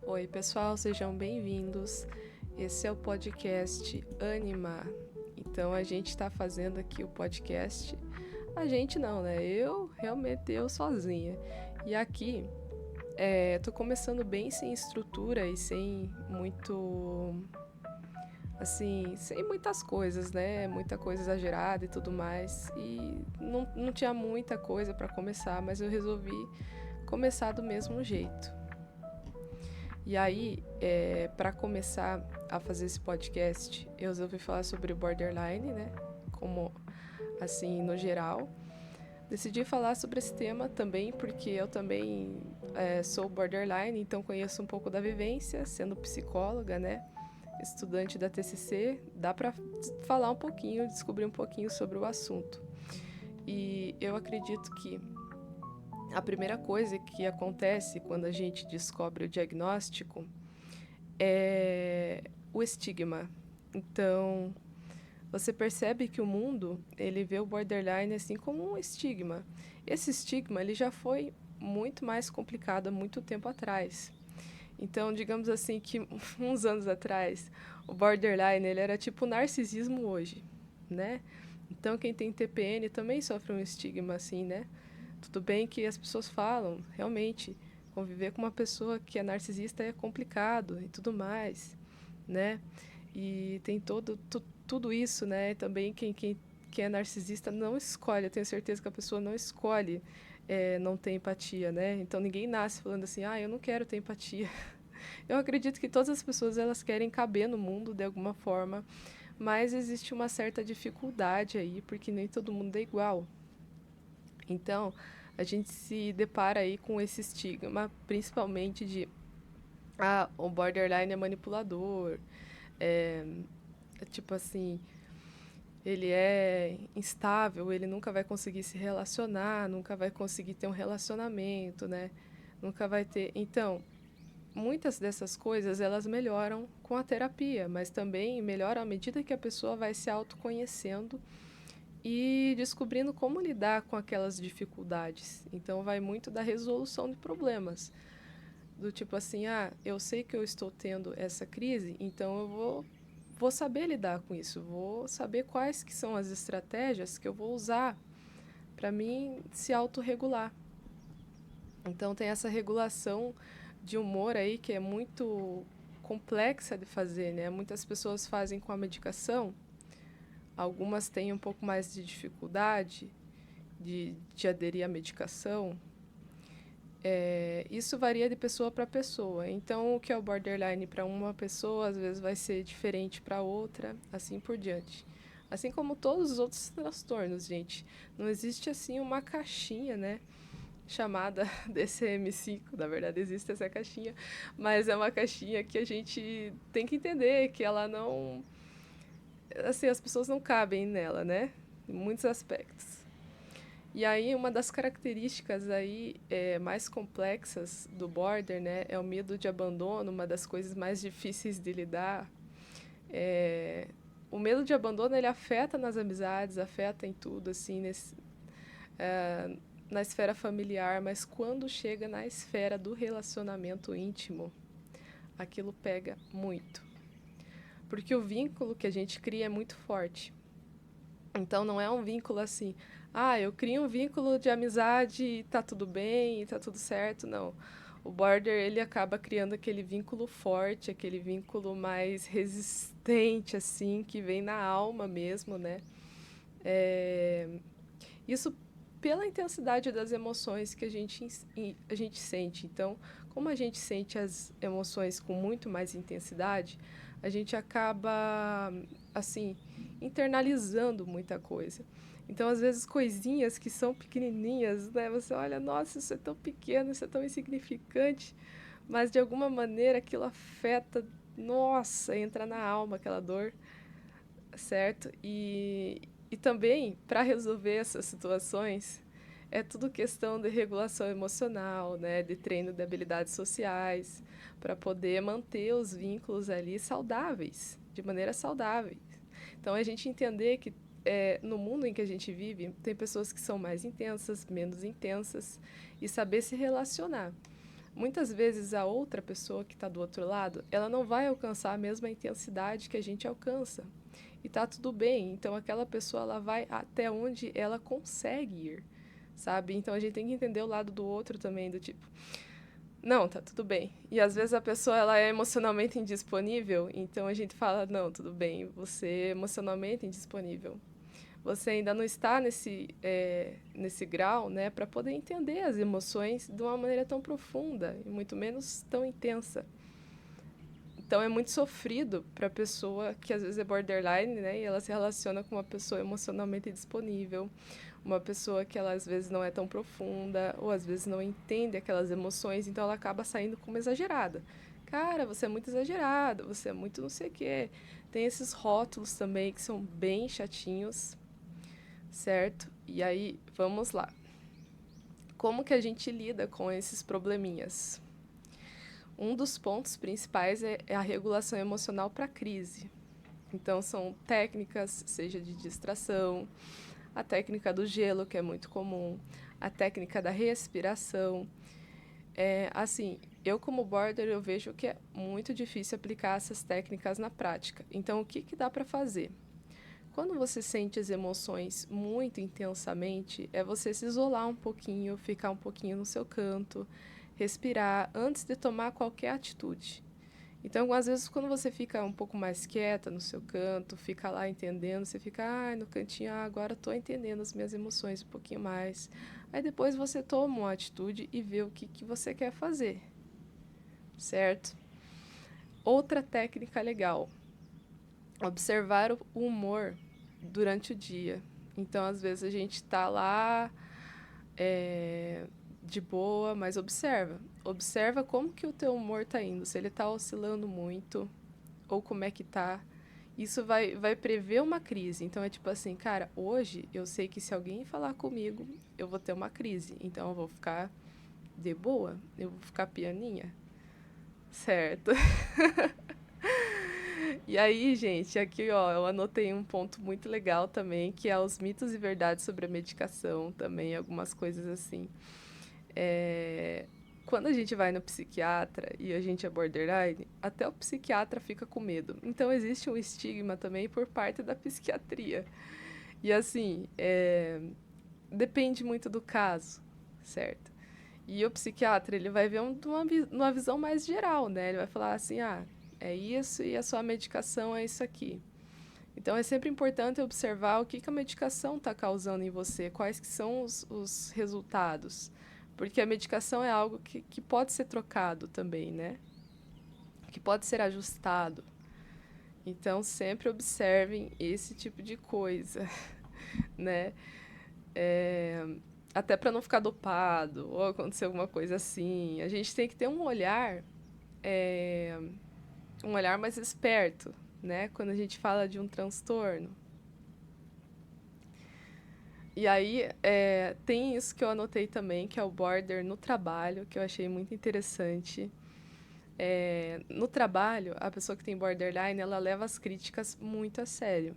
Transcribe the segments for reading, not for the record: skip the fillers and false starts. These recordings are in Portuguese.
Oi, pessoal, sejam bem-vindos. Esse é o podcast Anima. Então, a gente está fazendo aqui o podcast. A gente não, né? Eu sozinha. E aqui, tô começando bem sem estrutura e sem muito. Assim, sem muitas coisas, né? Muita coisa exagerada e tudo mais. E não tinha muita coisa para começar, mas eu resolvi começar do mesmo jeito. E aí, para começar a fazer esse podcast, eu resolvi falar sobre o borderline, né? Como, assim, no geral. Decidi falar sobre esse tema também porque eu também sou borderline, então conheço um pouco da vivência, sendo psicóloga, né? Estudante da TCC, dá para falar um pouquinho, descobrir um pouquinho sobre o assunto. E eu acredito que a primeira coisa que acontece quando a gente descobre o diagnóstico é o estigma. Então, você percebe que o mundo, ele vê o borderline assim como um estigma. Esse estigma, ele já foi muito mais complicado há muito tempo atrás. Então, digamos assim que uns anos atrás, o borderline, ele era tipo narcisismo hoje, né? Então, quem tem TPN também sofre um estigma assim, né? Tudo bem que as pessoas falam, realmente, conviver com uma pessoa que é narcisista é complicado e tudo mais, né? E tem tudo isso, né? Também quem é narcisista não escolhe, eu tenho certeza que a pessoa não escolhe não ter empatia, né? Então ninguém nasce falando assim, eu não quero ter empatia. Eu acredito que todas as pessoas elas querem caber no mundo de alguma forma, mas existe uma certa dificuldade aí, porque nem todo mundo é igual. Então, a gente se depara aí com esse estigma, principalmente de o borderline é manipulador, é, tipo assim, ele é instável, ele nunca vai conseguir se relacionar, nunca vai conseguir ter um relacionamento, né? Nunca vai ter. Então, muitas dessas coisas elas melhoram com a terapia, mas também melhoram à medida que a pessoa vai se autoconhecendo e descobrindo como lidar com aquelas dificuldades. Então vai muito da resolução de problemas. Do tipo assim, eu sei que eu estou tendo essa crise, então eu vou saber lidar com isso, vou saber quais que são as estratégias que eu vou usar para mim se autorregular. Então tem essa regulação de humor aí que é muito complexa de fazer, né? Muitas pessoas fazem com a medicação, algumas têm um pouco mais de dificuldade de aderir à medicação. Isso varia de pessoa para pessoa. Então, o que é o borderline para uma pessoa, às vezes vai ser diferente para outra, assim por diante. Assim como todos os outros transtornos, gente. Não existe, assim, uma caixinha, né? Chamada DCM5. Na verdade, existe essa caixinha. Mas é uma caixinha que a gente tem que entender que ela não... Assim, as pessoas não cabem nela, né? Em muitos aspectos. E aí, uma das características aí mais complexas do border, né, é o medo de abandono, uma das coisas mais difíceis de lidar. O medo de abandono, ele afeta nas amizades, afeta em tudo, assim, na esfera familiar, mas quando chega na esfera do relacionamento íntimo, aquilo pega muito. Porque o vínculo que a gente cria é muito forte. Então não é um vínculo assim, eu crio um vínculo de amizade e tá tudo bem, e tá tudo certo, não. O border, ele acaba criando aquele vínculo forte, aquele vínculo mais resistente, assim, que vem na alma mesmo, né? É... Isso pela intensidade das emoções que a gente sente. Então, como a gente sente as emoções com muito mais intensidade, a gente acaba, assim, internalizando muita coisa. Então, às vezes, coisinhas que são pequenininhas, né? Você olha, nossa, isso é tão pequeno, isso é tão insignificante, mas de alguma maneira aquilo afeta, nossa, entra na alma aquela dor, certo? E também, para resolver essas situações, é tudo questão de regulação emocional, né? De treino de habilidades sociais, para poder manter os vínculos ali saudáveis, de maneira saudável. Então, a gente entender que no mundo em que a gente vive, tem pessoas que são mais intensas, menos intensas, e saber se relacionar. muitas vezes a outra pessoa que está do outro lado, ela não vai alcançar a mesma intensidade que a gente alcança. E tá tudo bem. Então aquela pessoa ela vai até onde ela consegue ir, sabe? Então a gente tem que entender o lado do outro também, do tipo, não, tá tudo bem. E às vezes a pessoa ela é emocionalmente indisponível, então a gente fala, não, tudo bem, você é emocionalmente indisponível. Você ainda não está nesse grau, né, para poder entender as emoções de uma maneira tão profunda e muito menos tão intensa. Então é muito sofrido para a pessoa que às vezes é borderline, né, e ela se relaciona com uma pessoa emocionalmente disponível, uma pessoa que ela às vezes não é tão profunda ou às vezes não entende aquelas emoções, então ela acaba saindo como exagerada. Cara, você é muito exagerado, você é muito não sei o quê. Tem esses rótulos também que são bem chatinhos, certo? E aí, vamos lá. Como que a gente lida com esses probleminhas? Um dos pontos principais é a regulação emocional para crise. Então, são técnicas, seja de distração, a técnica do gelo, que é muito comum, a técnica da respiração. Assim, eu como border, eu vejo que é muito difícil aplicar essas técnicas na prática. Então, o que dá para fazer? Quando você sente as emoções muito intensamente, é você se isolar um pouquinho, ficar um pouquinho no seu canto, respirar antes de tomar qualquer atitude. Então, às vezes, quando você fica um pouco mais quieta no seu canto, fica lá entendendo, você fica, no cantinho, agora estou entendendo as minhas emoções um pouquinho mais. Aí depois você toma uma atitude e vê o que você quer fazer, certo? Outra técnica legal, observar o humor durante o dia. Então, às vezes, a gente está lá de boa, mas observa. Observa como que o teu humor está indo, se ele está oscilando muito, ou como é que tá. Isso vai prever uma crise. Então, é tipo assim, cara, hoje eu sei que se alguém falar comigo, eu vou ter uma crise. Então, eu vou ficar de boa, eu vou ficar pianinha, certo? E aí, gente, aqui ó, eu anotei um ponto muito legal também, que é os mitos e verdades sobre a medicação também, algumas coisas assim. É, Quando a gente vai no psiquiatra e a gente é borderline, até o psiquiatra fica com medo. Então existe um estigma também por parte da psiquiatria. E assim, depende muito do caso, certo? E o psiquiatra, ele vai ver uma visão mais geral, né? Ele vai falar assim, é isso e a sua medicação é isso aqui. Então, é sempre importante observar o que a medicação está causando em você, quais que são os resultados. Porque a medicação é algo que pode ser trocado também, né? Que pode ser ajustado. Então, sempre observem esse tipo de coisa, né? É, Até para não ficar dopado ou acontecer alguma coisa assim. A gente tem que ter um olhar mais esperto, né? Quando a gente fala de um transtorno. E aí, tem isso que eu anotei também, que é o border no trabalho, que eu achei muito interessante. No trabalho, a pessoa que tem borderline, ela leva as críticas muito a sério.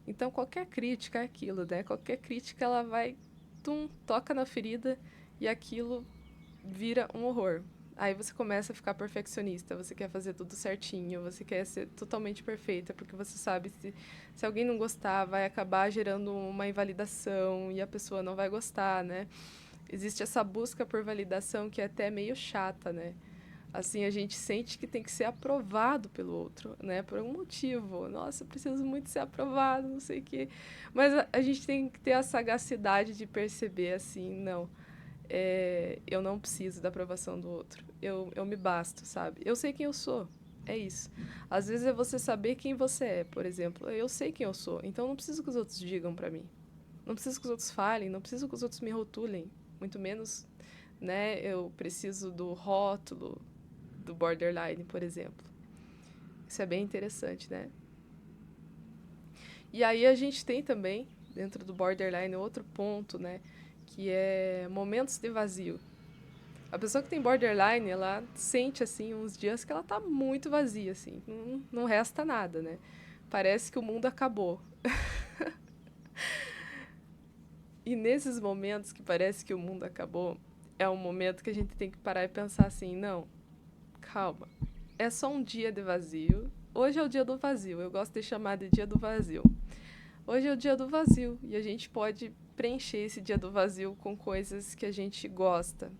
Então, qualquer crítica é aquilo, né? Qualquer crítica, ela vai, toca na ferida e aquilo vira um horror. Aí você começa a ficar perfeccionista, você quer fazer tudo certinho, você quer ser totalmente perfeita, porque você sabe se alguém não gostar, vai acabar gerando uma invalidação e a pessoa não vai gostar, né? Existe essa busca por validação que é até meio chata, né? Assim, a gente sente que tem que ser aprovado pelo outro, né? Por um motivo. Nossa, eu preciso muito ser aprovado, não sei o quê. Mas a gente tem que ter a sagacidade de perceber, assim, não, eu não preciso da aprovação do outro. Eu me basto, sabe? Eu sei quem eu sou. É isso. Às vezes é você saber quem você é, por exemplo. Eu sei quem eu sou, então não preciso que os outros digam pra mim. Não preciso que os outros falem, não preciso que os outros me rotulem. Muito menos, né? Eu preciso do rótulo do borderline, por exemplo. Isso é bem interessante, né? E aí a gente tem também, dentro do borderline, outro ponto, né? Que é momentos de vazio. A pessoa que tem borderline, ela sente, assim, uns dias que ela tá muito vazia, assim. Não resta nada, né? Parece que o mundo acabou. E nesses momentos que parece que o mundo acabou, é um momento que a gente tem que parar e pensar assim, não, calma, é só um dia de vazio. Hoje é o dia do vazio, eu gosto de chamar de dia do vazio. Hoje é o dia do vazio e a gente pode preencher esse dia do vazio com coisas que a gente gosta.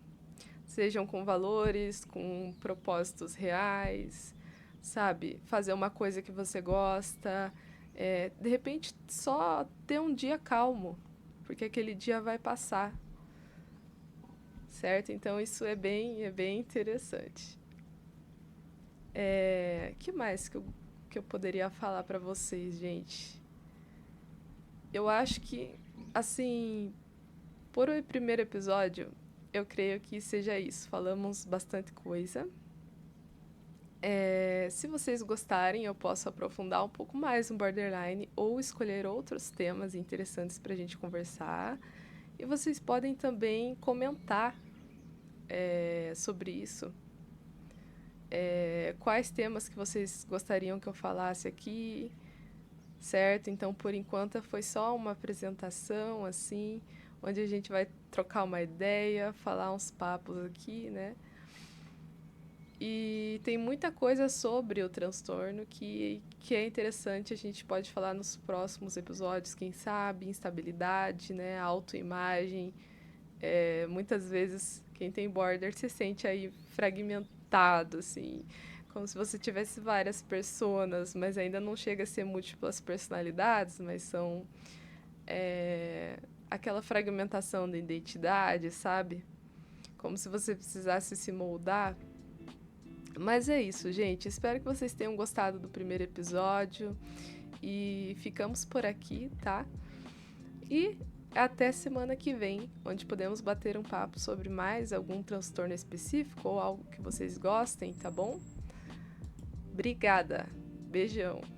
Sejam com valores, com propósitos reais, sabe? Fazer uma coisa que você gosta. De repente, só ter um dia calmo, porque aquele dia vai passar, certo? Então, isso é bem interessante. Que mais que eu poderia falar para vocês, gente? Eu acho que, assim, por o primeiro episódio, eu creio que seja isso. Falamos bastante coisa. Se vocês gostarem, eu posso aprofundar um pouco mais no Borderline ou escolher outros temas interessantes para a gente conversar. E vocês podem também comentar sobre isso. Quais temas que vocês gostariam que eu falasse aqui, certo? Então, por enquanto, foi só uma apresentação, assim, onde a gente vai trocar uma ideia, falar uns papos aqui, né? E tem muita coisa sobre o transtorno que é interessante, a gente pode falar nos próximos episódios, quem sabe, instabilidade, né, autoimagem. Muitas vezes, quem tem border se sente aí fragmentado, assim, como se você tivesse várias personas, mas ainda não chega a ser múltiplas personalidades, mas são aquela fragmentação da identidade, sabe? Como se você precisasse se moldar. Mas é isso, gente. Espero que vocês tenham gostado do primeiro episódio. E ficamos por aqui, tá? E até semana que vem, onde podemos bater um papo sobre mais algum transtorno específico ou algo que vocês gostem, tá bom? Obrigada. Beijão.